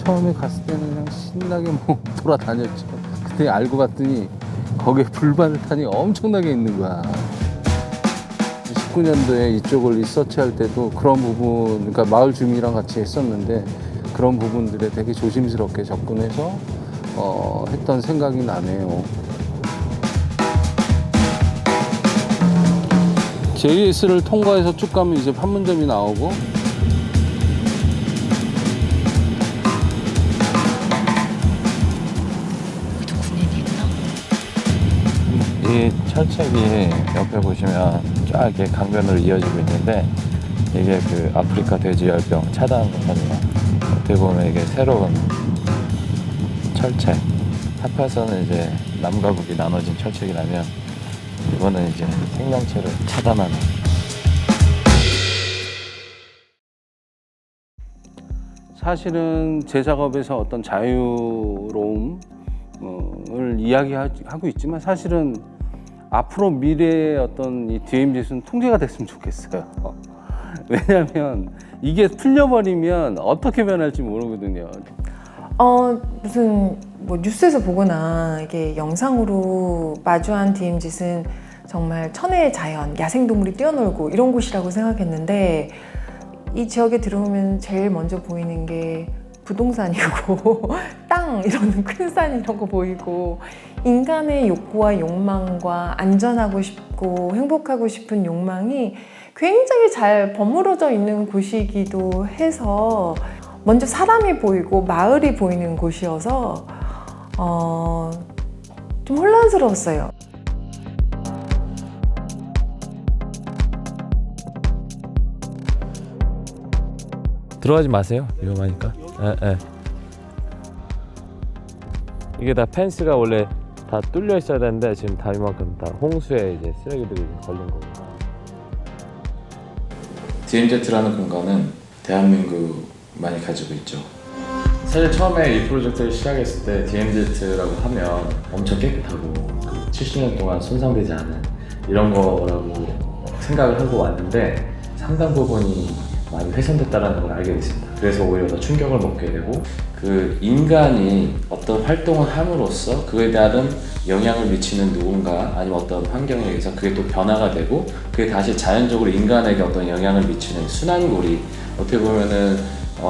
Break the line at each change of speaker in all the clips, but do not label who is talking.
처음에 갔을 때는 그냥 신나게 뭐 돌아다녔죠. 그때 알고 봤더니 거기에 불발탄이 엄청나게 있는 거야. 19년도에 이쪽을 리서치할 때도 그런 부분, 그러니까 마을 주민이랑 같이 했었는데 그런 부분들에 되게 조심스럽게 접근해서 했던 생각이 나네요. JS를 통과해서 쭉 가면 이제 판문점이 나오고,
여기도 군인이 있나?
이 철책이 옆에 보시면 쫙 이렇게 강변으로 이어지고 있는데, 이게 그 아프리카 돼지열병 차단 공간이에요. 어떻게 보면 이게 새로운 철책. 타파서는 이제 남과 북이 나눠진 철책이라면, 이거는 이제 생명체를 차단하는.
사실은 제 작업에서 어떤 자유로움을 이야기하고 있지만 사실은 앞으로 미래의 어떤 이 DMZ는 통제가 됐으면 좋겠어요. 왜냐하면 이게 풀려버리면 어떻게 변할지 모르거든요.
무슨 뭐 뉴스에서 보거나 이게 영상으로 마주한 DMZ는 정말 천혜의 자연, 야생동물이 뛰어놀고 이런 곳이라고 생각했는데 이 지역에 들어오면 제일 먼저 보이는 게 부동산이고 땅 이런 큰 산 이런 거 보이고 인간의 욕구와 욕망과 안전하고 싶고 행복하고 싶은 욕망이 굉장히 잘 버무려져 있는 곳이기도 해서 먼저 사람이 보이고 마을이 보이는 곳이어서 좀 혼란스러웠어요.
들어가지 마세요. 위험하니까. 예. 이게 다 펜스가 원래 다 뚫려 있어야 되는데 지금 다 이만큼 다 홍수에 이제 쓰레기들이 걸린 거고.
DMZ라는 공간은 대한민국만이 가지고 있죠. 사실 처음에 이 프로젝트를 시작했을 때 DMZ라고 하면 엄청 깨끗하고 70년 동안 손상되지 않은 이런 거라고 생각을 하고 왔는데 상당 부분이 많이 훼손됐다는 걸 알게 됐습니다. 그래서 오히려 더 충격을 먹게 되고 그 인간이 어떤 활동을 함으로써 그에 따른 영향을 미치는 누군가 아니면 어떤 환경에 의해서 그게 또 변화가 되고 그게 다시 자연적으로 인간에게 어떤 영향을 미치는 순환고리 어떻게 보면은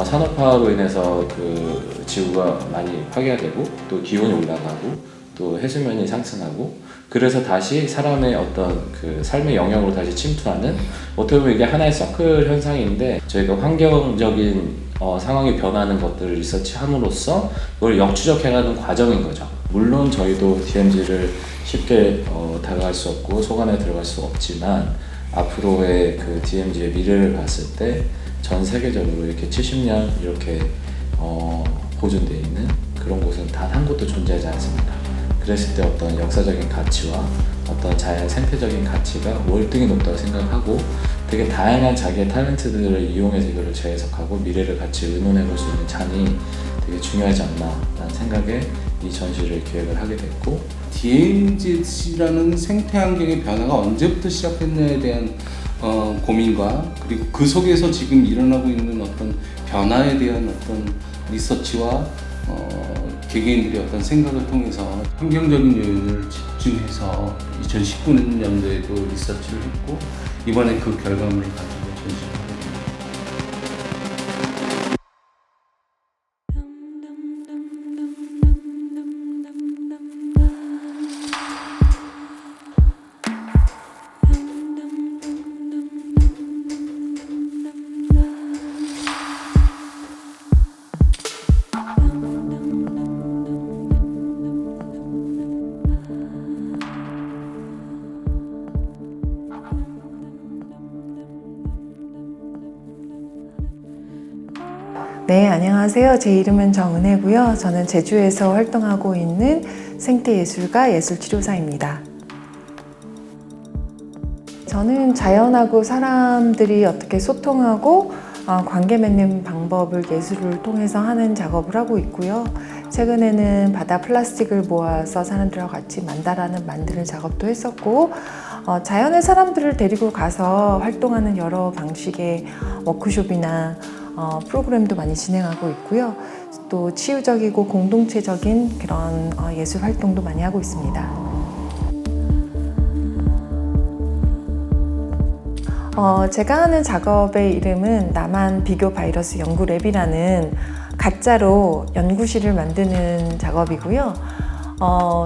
산업화로 인해서 그 지구가 많이 파괴되고 또 기온이 올라가고 또 해수면이 상승하고 그래서 다시 사람의 어떤 그 삶의 영역으로 다시 침투하는 어떻게 보면 이게 하나의 서클 현상인데 저희가 환경적인 상황이 변하는 것들을 리서치함으로써 그걸 역추적해가는 과정인 거죠. 물론 저희도 DMZ를 쉽게 다가갈 수 없고 속안에 들어갈 수 없지만 앞으로의 그 DMZ의 미래를 봤을 때 전 세계적으로 이렇게 70년 이렇게 보존되어 있는 그런 곳은 단 한 곳도 존재하지 않습니다. 그랬을 때 어떤 역사적인 가치와 어떤 자연 생태적인 가치가 월등히 높다고 생각하고 되게 다양한 자기의 탤런트들을 이용해서 이거를 재해석하고 미래를 같이 의논해 볼 수 있는 잔이 되게 중요하지 않나라는 생각에 이 전시를 기획을 하게 됐고
DMZ라는 생태 환경의 변화가 언제부터 시작했냐에 대한 고민과 그리고 그 속에서 지금 일어나고 있는 어떤 변화에 대한 어떤 리서치와 개개인들의 어떤 생각을 통해서 환경적인 요인을 집중해서 2019년도에도 리서치를 했고 이번에 그 결과물을 가지고 전시를 하게 됩니다.
네, 안녕하세요. 제 이름은 정은혜고요. 저는 제주에서 활동하고 있는 생태예술가, 예술치료사입니다. 저는 자연하고 사람들이 어떻게 소통하고 관계 맺는 방법을 예술을 통해서 하는 작업을 하고 있고요. 최근에는 바다 플라스틱을 모아서 사람들하고 같이 만다라는 만드는 작업도 했었고 자연의 사람들을 데리고 가서 활동하는 여러 방식의 워크숍이나 프로그램도 많이 진행하고 있고요. 또 치유적이고 공동체적인 그런 예술 활동도 많이 하고 있습니다. 제가 하는 작업의 이름은 나만 비교 바이러스 연구랩이라는 가짜로 연구실을 만드는 작업이고요.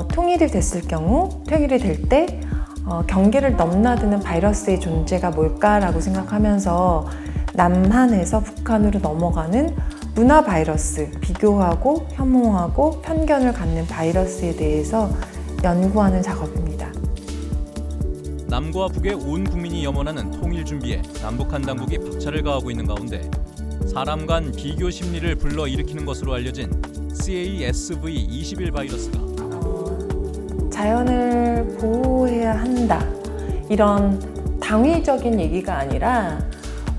통일이 됐을 경우, 통일이 될 때 경계를 넘나드는 바이러스의 존재가 뭘까라고 생각하면서 남한에서 북한으로 넘어가는 문화 바이러스, 비교하고 혐오하고 편견을 갖는 바이러스에 대해서 연구하는 작업입니다.
남과 북의 온 국민이 염원하는 통일 준비에 남북한 당국이 박차를 가하고 있는 가운데 사람 간 비교 심리를 불러일으키는 것으로 알려진 CASV21 바이러스가
자연을 보호해야 한다, 이런 당위적인 얘기가 아니라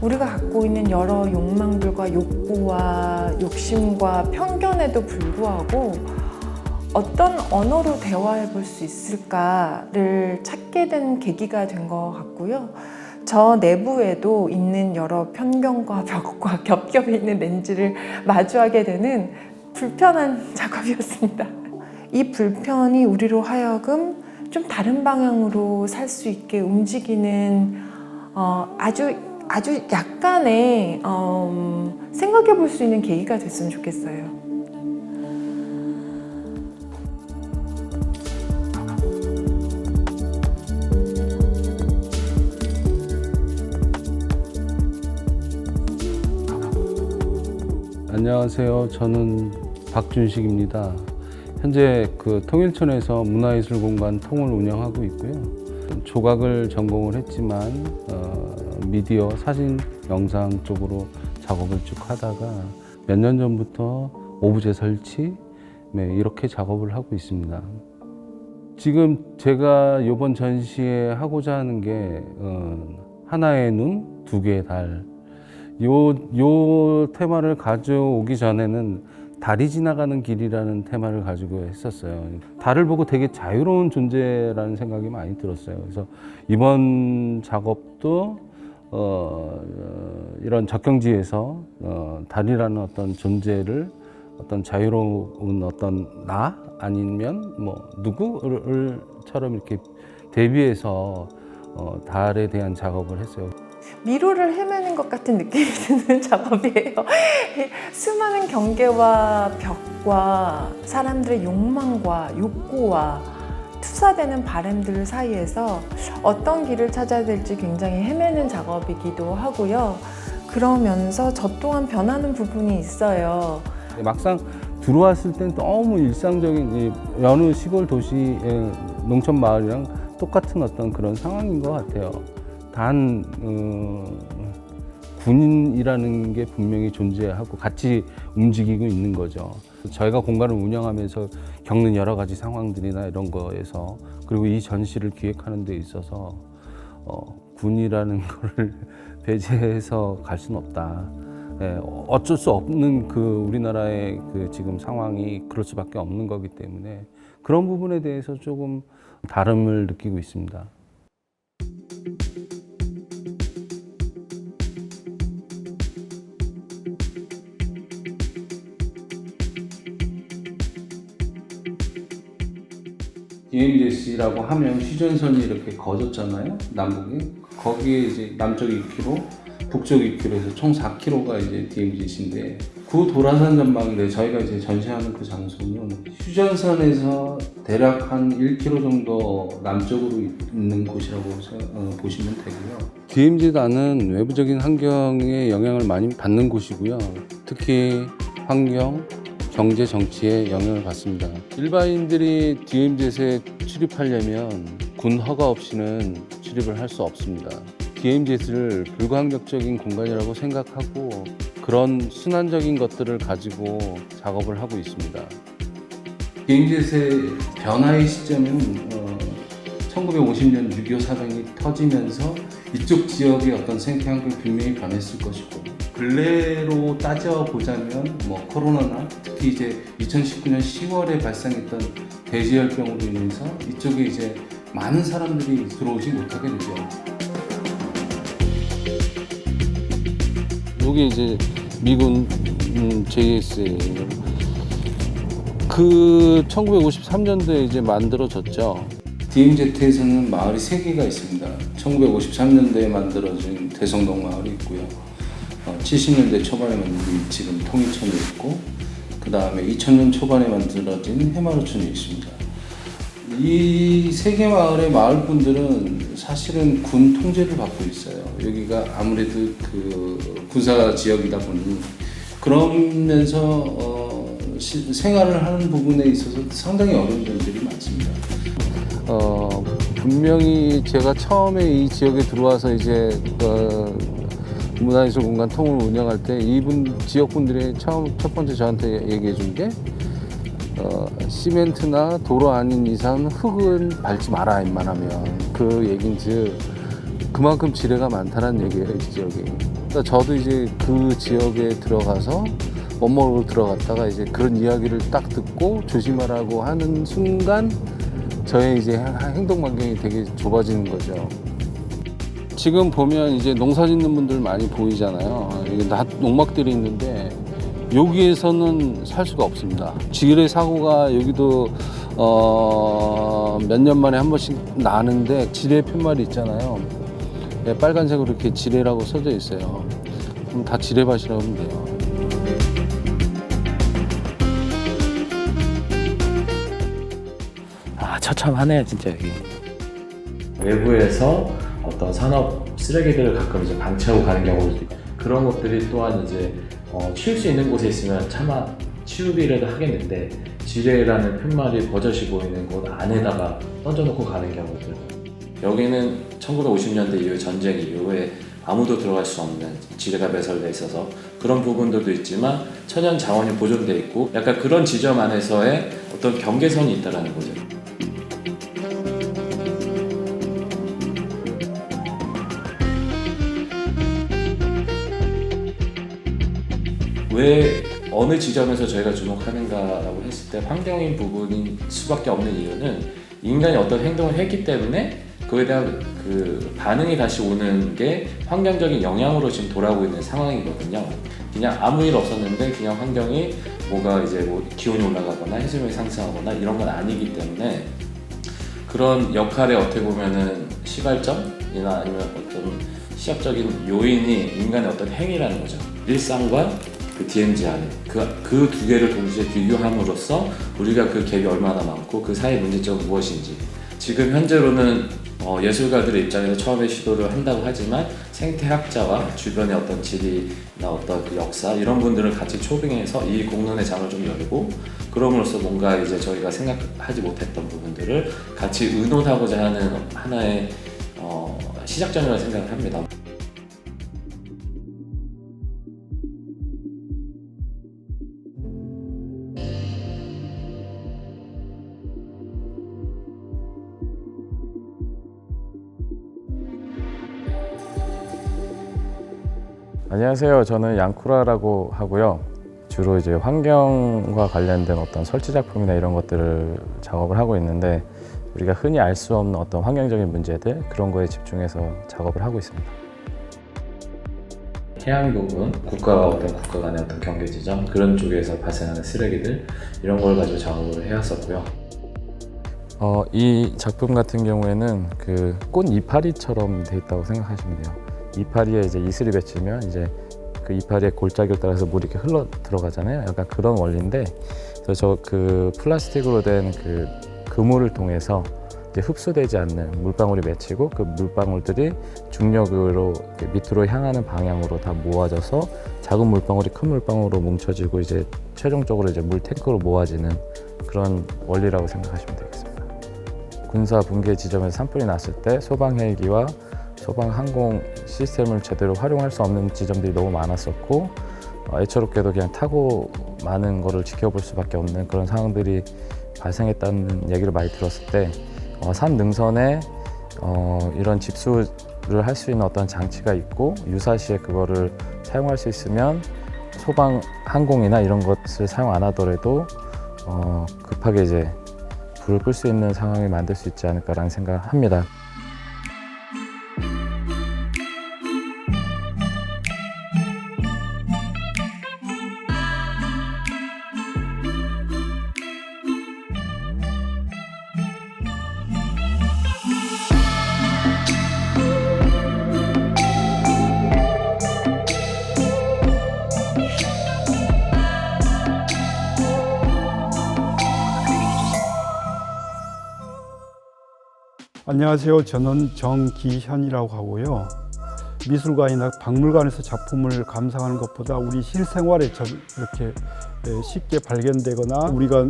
우리가 갖고 있는 여러 욕망들과 욕구와 욕심과 편견에도 불구하고 어떤 언어로 대화해 볼 수 있을까를 찾게 된 계기가 된 것 같고요. 저 내부에도 있는 여러 편견과 벽과 겹겹이 있는 렌즈를 마주하게 되는 불편한 작업이었습니다. 이 불편이 우리로 하여금 좀 다른 방향으로 살 수 있게 움직이는 아주 약간의 생각해 볼 수 있는 계기가 됐으면 좋겠어요.
안녕하세요. 저는 박준식입니다. 현재 그 통일촌에서 문화예술공간 통을 운영하고 있고요. 조각을 전공을 했지만 미디어, 사진, 영상 쪽으로 작업을 쭉 하다가 몇 년 전부터 오브제 설치 이렇게 작업을 하고 있습니다. 지금 제가 이번 전시에 하고자 하는 게 하나의 눈, 두 개의 달. 요 테마를 가져오기 전에는 달이 지나가는 길이라는 테마를 가지고 했었어요. 달을 보고 되게 자유로운 존재라는 생각이 많이 들었어요. 그래서 이번 작업도 이런 적경지에서 달이라는 어떤 존재를 어떤 자유로운 어떤 나 아니면 뭐 누구를처럼 이렇게 대비해서 달에 대한 작업을 했어요.
미로를 헤매는 것 같은 느낌이 드는 작업이에요. 수많은 경계와 벽과 사람들의 욕망과 욕구와 투사되는 바람들 사이에서 어떤 길을 찾아야 될지 굉장히 헤매는 작업이기도 하고요. 그러면서 저 또한 변하는 부분이 있어요.
막상 들어왔을 땐 너무 일상적인 여느 시골 도시 농촌 마을이랑 똑같은 어떤 그런 상황인 것 같아요. 단 군인이라는 게 분명히 존재하고 같이 움직이고 있는 거죠. 저희가 공간을 운영하면서 겪는 여러 가지 상황들이나 이런 거에서 그리고 이 전시를 기획하는 데 있어서 군이라는 거를 배제해서 갈 수는 없다. 어쩔 수 없는 그 우리나라의 그 지금 상황이 그럴 수밖에 없는 거기 때문에 그런 부분에 대해서 조금 다름을 느끼고 있습니다. DMZ라고 하면 휴전선이 이렇게 거졌잖아요, 남북에. 거기에 이제 남쪽 2km, 북쪽 2km에서 총 4km가 이제 DMZ인데 그 도라산 전망인데 저희가 이제 전시하는 그 장소는 휴전선에서 대략 한 1km 정도 남쪽으로 있는 곳이라고 보시면 되고요. DMZ라는 외부적인 환경에 영향을 많이 받는 곳이고요. 특히 환경, 경제, 정치에 영향을 받습니다. 일반인들이 DMZ에 출입하려면 군 허가 없이는 출입을 할 수 없습니다. DMZ를 불가항력적인 공간이라고 생각하고 그런 순환적인 것들을 가지고 작업을 하고 있습니다. DMZ의 변화의 시점은 1950년 6.25 사변이 터지면서 이쪽 지역의 어떤 생태 환경이 분명히 변했을 것이고 근래로 따져보자면 뭐 코로나나 특히 이제 2019년 10월에 발생했던 대지열병으로 인해서 이쪽에 이제
많은 사람들이 들어오지 못하게 되죠.
여기 이제 미군 JSA예요. 그 1953년도에 이제 만들어졌죠. DMZ에서는 마을이 3개가 있습니다. 1953년도에 만들어진 대성동 마을이 있고요. 70년대 초반에 만든 지금 통일촌이 있고, 그 다음에 2000년 초반에 만들어진 해마루촌이 있습니다. 이 3개 마을의 마을 분들은 사실은 군 통제를 받고 있어요. 여기가 아무래도 그 군사 지역이다 보니 그러면서 생활을 하는 부분에 있어서 상당히 어려운 점들이 많습니다. 분명히 제가 처음에 이 지역에 들어와서 이제 문화예술 공간 통을 운영할 때 이분 지역 분들이 첫 번째 저한테 얘기해 준 게 시멘트나 도로 아닌 이상 흙은 밟지 마라 웬만하면. 그 얘긴즉 그만큼 지뢰가 많다는 얘기예요, 이 지역이. 그러니까 저도 이제 그 지역에 들어가서 멋모르고 들어갔다가 이제 그런 이야기를 딱 듣고 조심하라고 하는 순간 저의 이제 행동 반경이 되게 좁아지는 거죠. 지금 보면 이제 농사 짓는 분들 많이 보이잖아요. 이게 농막들이 있는데 여기에서는 살 수가 없습니다. 지뢰 사고가 여기도 몇 년 만에 한 번씩 나는데 지뢰 푯말이 있잖아요. 네, 빨간색으로 이렇게 지뢰라고 써져 있어요. 그럼 다 지뢰밭이라고 하면 돼요.
처참하네요 진짜 여기.
외부에서 어떤 산업 쓰레기들을 가끔 이제 방치하고 가는 경우도 있고, 그런 것들이 또한 이제 치울 수 있는 곳에 있으면 차마 치우기라도 하겠는데 지뢰라는 푯말이 버젓이 보이는 곳 안에다가 던져놓고 가는 경우들. 여기는 1950년대 이후 전쟁 이후에 아무도 들어갈 수 없는 지뢰가 매설돼 있어서 그런 부분들도 있지만 천연 자원이 보존돼 있고 약간 그런 지점 안에서의 어떤 경계선이 있다라는 거죠. 왜 어느 지점에서 저희가 주목하는가라고 했을 때 환경인 부분일 수밖에 없는 이유는 인간이 어떤 행동을 했기 때문에 그에 대한 그 반응이 다시 오는 게 환경적인 영향으로 지금 돌아오고 있는 상황이거든요. 그냥 아무 일 없었는데 그냥 환경이 뭐가 이제 뭐 기온이 올라가거나 해수면이 상승하거나 이런 건 아니기 때문에 그런 역할에 어떻게 보면은 시발점이나 아니면 어떤 시합적인 요인이 인간의 어떤 행위라는 거죠. 일상과 그 DMZ 안에 그 두 개를 동시에 비교함으로써 우리가 그 갭이 얼마나 많고 그 사이의 문제점은 무엇인지 지금 현재로는 예술가들의 입장에서 처음에 시도를 한다고 하지만 생태학자와 주변의 어떤 지리나 어떤 그 역사 이런 분들을 같이 초빙해서 이 공론의 장을 좀 열고 그럼으로써 뭔가 이제 저희가 생각하지 못했던 부분들을 같이 의논하고자 하는 하나의 시작점이라고 생각을 합니다.
안녕하세요. 저는 양쿠라라고 하고요. 주로 이제 환경과 관련된 어떤 설치 작품이나 이런 것들을 작업을 하고 있는데 우리가 흔히 알 수 없는 어떤 환경적인 문제들 그런 거에 집중해서 작업을 하고 있습니다.
해양 부분, 국가와 어떤 국가 간의 어떤 경계 지점 그런 쪽에서 발생하는 쓰레기들 이런 걸 가지고 작업을 해왔었고요.
이 작품 같은 경우에는 그 꽃 이파리처럼 돼 있다고 생각하시면 돼요. 이파리에 이제 이슬이 맺히면 이제 그 이파리의 골짜기를 따라서 물이 이렇게 흘러 들어가잖아요. 약간 그런 원리인데, 그래서 저 그 플라스틱으로 된 그 그물을 통해서 이제 흡수되지 않는 물방울이 맺히고 그 물방울들이 중력으로 밑으로 향하는 방향으로 다 모아져서 작은 물방울이 큰 물방울로 뭉쳐지고 이제 최종적으로 이제 물 탱크로 모아지는 그런 원리라고 생각하시면 되겠습니다. 군사 붕괴 지점에서 산불이 났을 때 소방 헬기와 소방 항공 시스템을 제대로 활용할 수 없는 지점들이 너무 많았었고 애처롭게도 그냥 타고 많은 거를 지켜볼 수밖에 없는 그런 상황들이 발생했다는 얘기를 많이 들었을 때 산 능선에 이런 집수를 할 수 있는 어떤 장치가 있고 유사시에 그거를 사용할 수 있으면 소방 항공이나 이런 것을 사용 안 하더라도 급하게 이제 불을 끌 수 있는 상황을 만들 수 있지 않을까라는 생각을 합니다.
안녕하세요. 저는 정기현이라고 하고요. 미술관이나 박물관에서 작품을 감상하는 것보다 우리 실생활에 이렇게 쉽게 발견되거나 우리가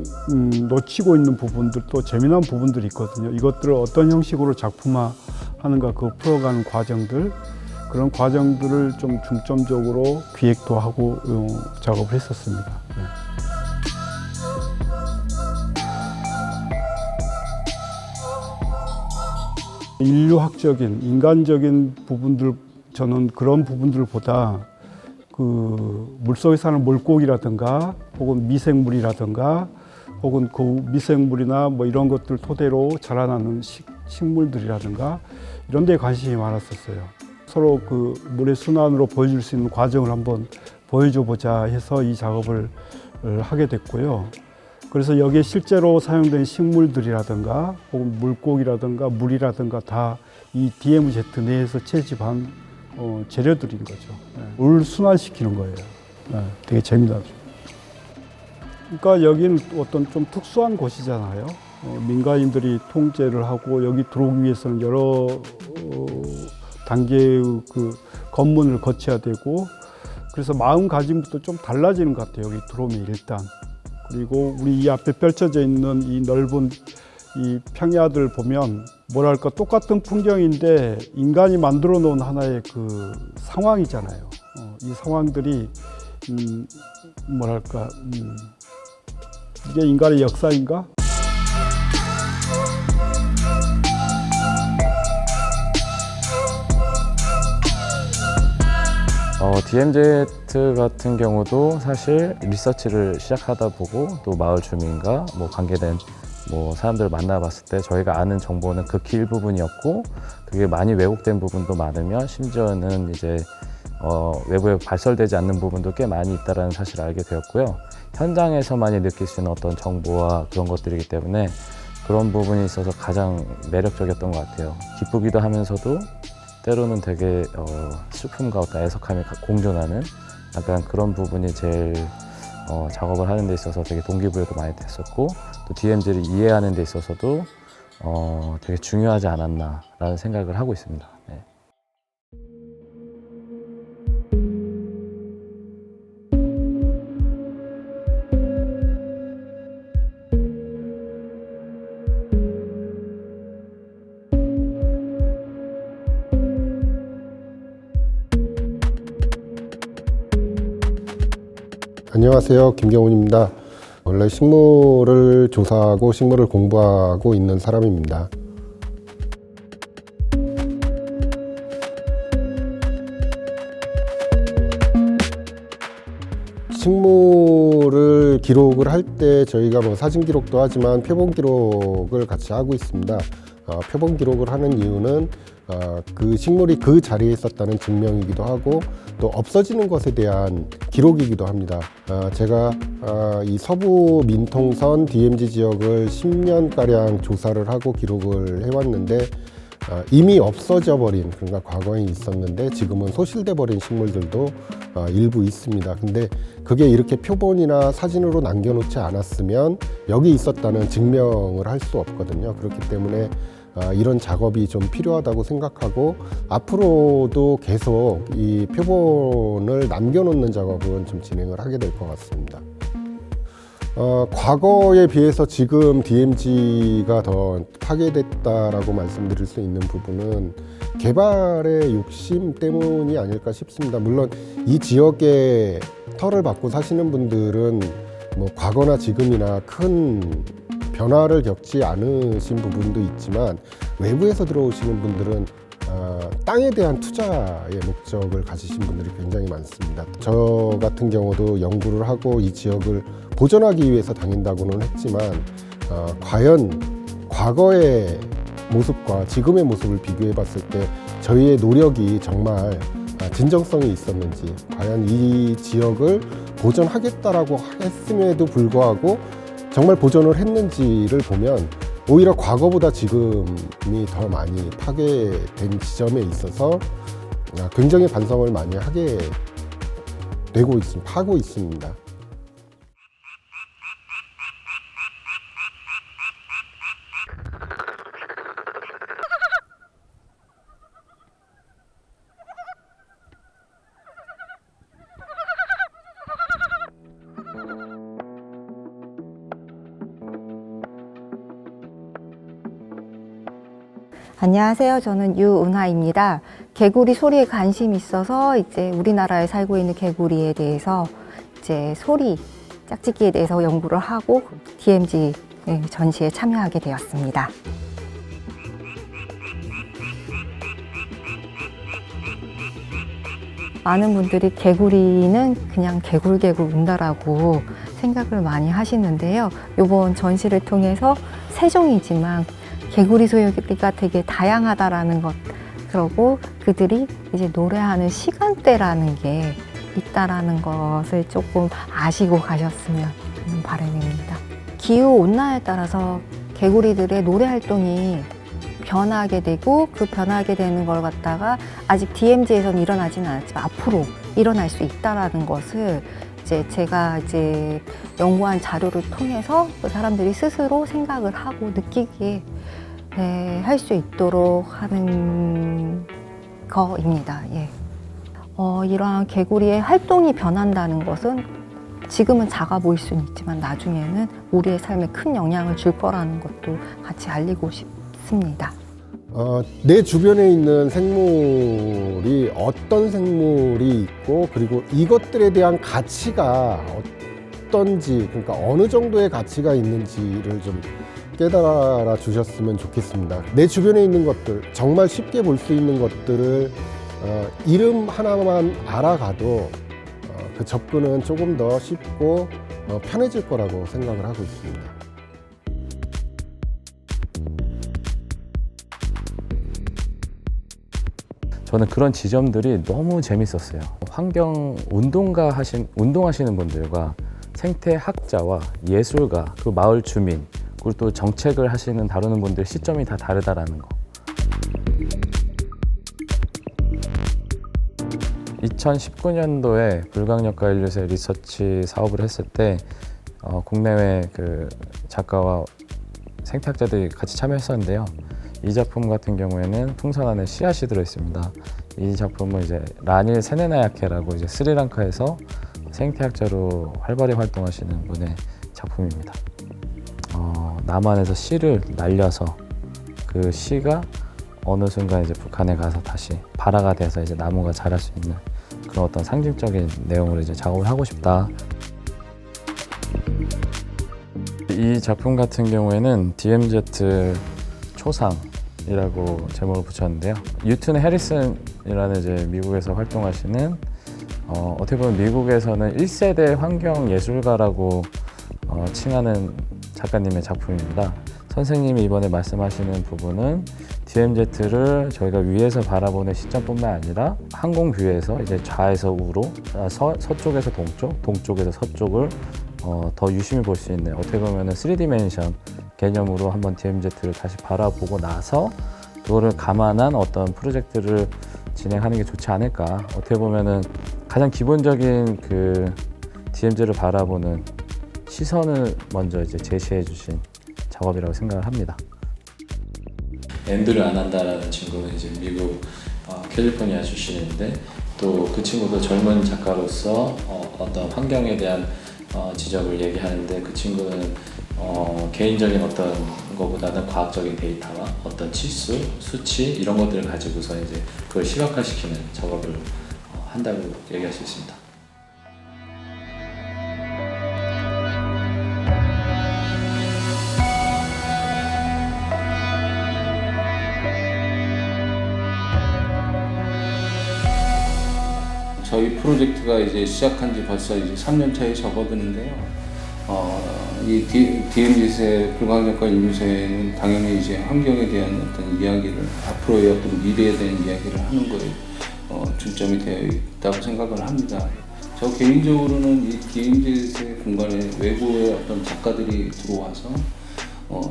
놓치고 있는 부분들, 또 재미난 부분들이 있거든요. 이것들을 어떤 형식으로 작품화하는가, 그 풀어가는 과정들, 그런 과정들을 좀 중점적으로 기획도 하고 작업을 했었습니다. 네. 인류학적인, 인간적인 부분들, 저는 그런 부분들보다 그 물속에 사는 물고기라든가 혹은 미생물이라든가 혹은 그 미생물이나 뭐 이런 것들 토대로 자라나는 식물들이라든가 이런 데 관심이 많았었어요. 서로 그 물의 순환으로 보여줄 수 있는 과정을 한번 보여줘 보자 해서 이 작업을 하게 됐고요. 그래서 여기에 실제로 사용된 식물들이라든가 혹은 물고기라든가 물이라든가 다 이 DMZ 내에서 채집한 재료들인 거죠. 물 순환시키는 거예요. 되게 재미나죠. 그러니까 여기는 어떤 좀 특수한 곳이잖아요. 민간인들이 통제를 하고 여기 들어오기 위해서는 여러 단계의 그 검문을 거쳐야 되고, 그래서 마음가짐부터 좀 달라지는 것 같아요. 여기 들어오면 일단. 그리고 우리 이 앞에 펼쳐져 있는 이 넓은 이 평야들 보면 뭐랄까 똑같은 풍경인데 인간이 만들어 놓은 하나의 그 상황이잖아요. 이 상황들이 뭐랄까 이게 인간의 역사인가?
DMZ 같은 경우도 사실 리서치를 시작하다 보고 또 마을 주민과 뭐 관계된 뭐 사람들을 만나봤을 때 저희가 아는 정보는 극히 일부분이었고, 그게 많이 왜곡된 부분도 많으며 심지어는 이제 외부에 발설되지 않는 부분도 꽤 많이 있다는 사실을 알게 되었고요. 현장에서만이 느낄 수 있는 어떤 정보와 그런 것들이기 때문에 그런 부분이 있어서 가장 매력적이었던 것 같아요. 기쁘기도 하면서도 때로는 되게 슬픔과 어떤 애석함이 공존하는 약간 그런 부분이 제일 작업을 하는 데 있어서 되게 동기부여도 많이 됐었고, 또 DMZ를 이해하는 데 있어서도 되게 중요하지 않았나라는 생각을 하고 있습니다. 네.
안녕하세요. 김경훈입니다. 원래 식물을 조사하고 식물을 공부하고 있는 사람입니다. 식물을 기록을 할 때 저희가 뭐 사진 기록도 하지만 표본 기록을 같이 하고 있습니다. 표본 기록을 하는 이유는 그 식물이 그 자리에 있었다는 증명이기도 하고 또 없어지는 것에 대한 기록이기도 합니다. 제가 이 서부 민통선 DMZ 지역을 10년가량 조사를 하고 기록을 해왔는데 이미 없어져 버린, 그러니까 과거에 있었는데 지금은 소실돼 버린 식물들도 일부 있습니다. 근데 그게 이렇게 표본이나 사진으로 남겨놓지 않았으면 여기 있었다는 증명을 할 수 없거든요. 그렇기 때문에 이런 작업이 좀 필요하다고 생각하고 앞으로도 계속 이 표본을 남겨놓는 작업은 좀 진행을 하게 될 것 같습니다. 과거에 비해서 지금 DMZ가 더 파괴됐다라고 말씀드릴 수 있는 부분은 개발의 욕심 때문이 아닐까 싶습니다. 물론 이 지역에 터를 받고 사시는 분들은 뭐 과거나 지금이나 큰 변화를 겪지 않으신 부분도 있지만 외부에서 들어오시는 분들은 땅에 대한 투자의 목적을 가지신 분들이 굉장히 많습니다. 저 같은 경우도 연구를 하고 이 지역을 보존하기 위해서 다닌다고는 했지만 과연 과거의 모습과 지금의 모습을 비교해 봤을 때 저희의 노력이 정말 진정성이 있었는지, 과연 이 지역을 보존하겠다라고 했음에도 불구하고 정말 보존을 했는지를 보면 오히려 과거보다 지금이 더 많이 파괴된 지점에 있어서 굉장히 반성을 많이 하고 있습니다.
안녕하세요. 저는 유은하입니다. 개구리 소리에 관심이 있어서 이제 우리나라에 살고 있는 개구리에 대해서 이제 소리, 짝짓기에 대해서 연구를 하고 DMZ 전시에 참여하게 되었습니다. 많은 분들이 개구리는 그냥 개굴개굴 운다라고 생각을 많이 하시는데요. 이번 전시를 통해서 세 종이지만 개구리 소리가 되게 다양하다라는 것, 그리고 그들이 이제 노래하는 시간대라는 게 있다라는 것을 조금 아시고 가셨으면 하는 바람입니다. 기후 온난화에 따라서 개구리들의 노래 활동이 변하게 되고 그 변하게 되는 걸 갖다가 아직 DMZ에서는 일어나지는 않았지만 앞으로 일어날 수 있다라는 것을 제가 연구한 자료를 통해서 사람들이 스스로 생각을 하고 느끼게 할 수 있도록 하는 거입니다. 예. 이러한 개구리의 활동이 변한다는 것은 지금은 작아 보일 수는 있지만 나중에는 우리의 삶에 큰 영향을 줄 거라는 것도 같이 알리고 싶습니다.
내 주변에 있는 생물이 어떤 생물이 있고, 그리고 이것들에 대한 가치가 어떤지, 그러니까 어느 정도의 가치가 있는지를 좀 깨달아 주셨으면 좋겠습니다. 내 주변에 있는 것들, 정말 쉽게 볼 수 있는 것들을 이름 하나만 알아가도 그 접근은 조금 더 쉽고 편해질 거라고 생각을 하고 있습니다.
저는 그런 지점들이 너무 재밌었어요. 환경 운동하시는 분들과 생태학자와 예술가, 그 마을 주민, 그리고 또 정책을 다루는 분들 시점이 다 다르다라는 거. 2019년도에 불광역과 인류세 리서치 사업을 했을 때 국내외 그 작가와 생태학자들이 같이 참여했었는데요. 이 작품 같은 경우에는 풍선 안에 씨앗이 들어있습니다. 이 작품은 이제 라닐 세네나야케라고 이제 스리랑카에서 생태학자로 활발히 활동하시는 분의 작품입니다. 남한에서 씨를 날려서 그 씨가 어느 순간 이제 북한에 가서 다시 발화가 돼서 이제 나무가 자랄 수 있는 그런 어떤 상징적인 내용으로 이제 작업을 하고 싶다. 이 작품 같은 경우에는 DMZ 초상이라고 제목을 붙였는데요. 유튼 해리슨이라는 이제 미국에서 활동하시는 어떻게 보면 미국에서는 1세대 환경 예술가라고 칭하는 작가님의 작품입니다. 선생님이 이번에 말씀하시는 부분은 DMZ를 저희가 위에서 바라보는 시점뿐만 아니라 항공뷰에서 이제 좌에서 우로, 서쪽에서 동쪽, 동쪽에서 서쪽을 더 유심히 볼 수 있는, 어떻게 보면 3디멘션 개념으로 한번 DMZ를 다시 바라보고 나서 그거를 감안한 어떤 프로젝트를 진행하는 게 좋지 않을까. 어떻게 보면은 가장 기본적인 그 DMZ를 바라보는 시선을 먼저 이제 제시해 주신 작업이라고 생각을 합니다.
엔드를 안 한다라는 친구는 이제 미국 캘리포니아 출신인데, 또 그 친구도 젊은 작가로서 어떤 환경에 대한 지적을 얘기하는데, 그 친구는 개인적인 어떤 것보다는 과학적인 데이터와 어떤 치수, 수치 이런 것들을 가지고서 이제 그걸 시각화시키는 작업을 한다고 얘기할 수 있습니다.
저희 프로젝트가 이제 시작한 지 벌써 이제 3년 차에 접어드는데요. 이 DMZ의 불가항력과 인류세는 당연히 이제 환경에 대한 어떤 이야기를, 앞으로의 어떤 미래에 대한 이야기를 하는 거에 중점이 되어 있다고 생각을 합니다. 저 개인적으로는 이 DMZ의 공간에 외부의 어떤 작가들이 들어와서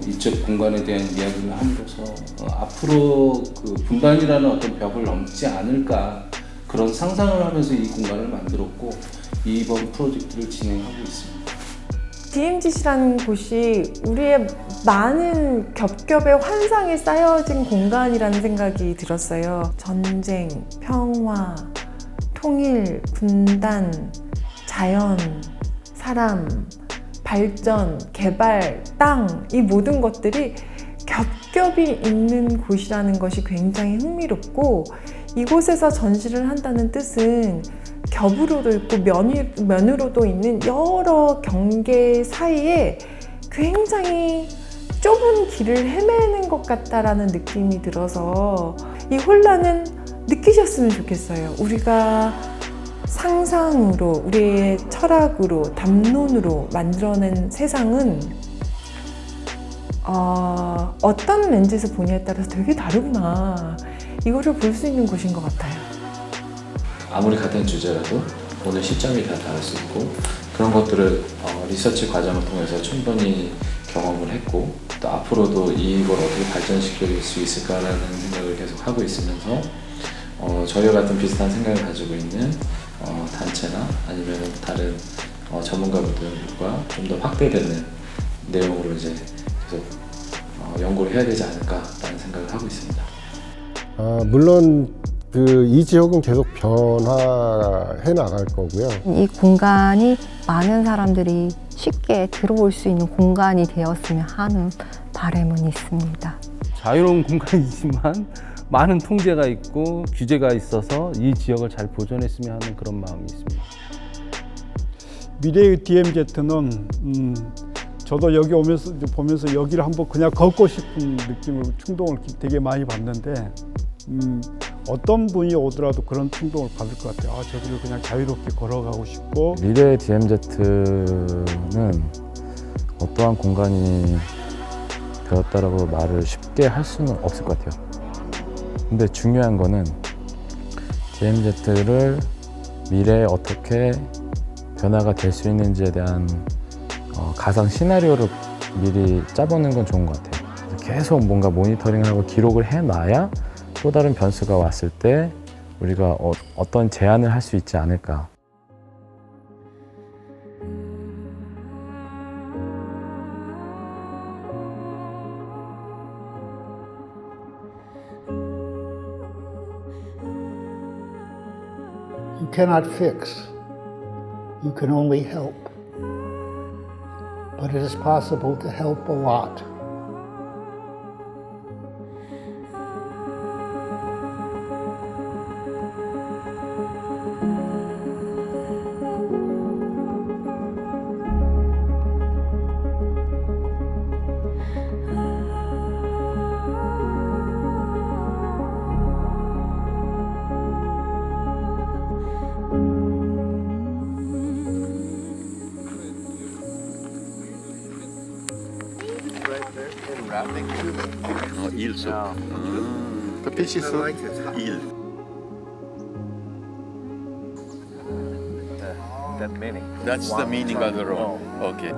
이쪽 공간에 대한 이야기를 함으로써 앞으로 그 분단이라는 어떤 벽을 넘지 않을까, 그런 상상을 하면서 이 공간을 만들었고 이번 프로젝트를 진행하고 있습니다.
DMZ라는 곳이 우리의 많은 겹겹의 환상이 쌓여진 공간이라는 생각이 들었어요. 전쟁, 평화, 통일, 분단, 자연, 사람, 발전, 개발, 땅, 이 모든 것들이 겹겹이 있는 곳이라는 것이 굉장히 흥미롭고, 이곳에서 전시를 한다는 뜻은 겹으로도 있고 면으로도 있는 여러 경계 사이에 굉장히 좁은 길을 헤매는 것 같다라는 느낌이 들어서 이 혼란은 느끼셨으면 좋겠어요. 우리가 상상으로, 우리의 철학으로, 담론으로 만들어낸 세상은 어떤 렌즈에서 보냐에 따라서 되게 다르구나, 이거를 볼 수 있는 곳인 것 같아요.
아무리 같은 주제라도 보는 시점이 다 다를 수 있고, 그런 것들을 리서치 과정을 통해서 충분히 경험을 했고, 또 앞으로도 이걸 어떻게 발전시킬 수 있을까라는 생각을 계속 하고 있으면서 저희와 같은 비슷한 생각을 가지고 있는 단체나 아니면 다른 전문가분들과 좀 더 확대되는 내용으로 이제 계속 연구를 해야 되지 않을까라는 생각을 하고 있습니다.
물론 이 지역은 계속 변화해 나갈 거고요.
이 공간이 많은 사람들이 쉽게 들어올 수 있는 공간이 되었으면 하는 바람은 있습니다.
자유로운 공간이지만 많은 통제가 있고 규제가 있어서 이 지역을 잘 보존했으면 하는 그런 마음이 있습니다.
미래의 DMZ는 저도 여기 보면서 여기를 한번 그냥 걷고 싶은 느낌을, 충동을 되게 많이 받는데, 어떤 분이 오더라도 그런 충동을 받을 것 같아요. 저기를 그냥 자유롭게 걸어가고 싶고.
미래의 DMZ는 어떠한 공간이 되었다라고 말을 쉽게 할 수는 없을 것 같아요. 근데 중요한 거는 DMZ를 미래에 어떻게 변화가 될 수 있는지에 대한 가상 시나리오를 미리 짜보는 건 좋은 것 같아요. 계속 뭔가 모니터링하고 기록을 해놔야 또 다른 변수가 왔을 때 우리가 어떤 제안을 할 수 있지 않을까.
You cannot fix, you can only help. But it is possible to help a lot.
The fish is eel. That meaning. That's the meaning of the road. Okay.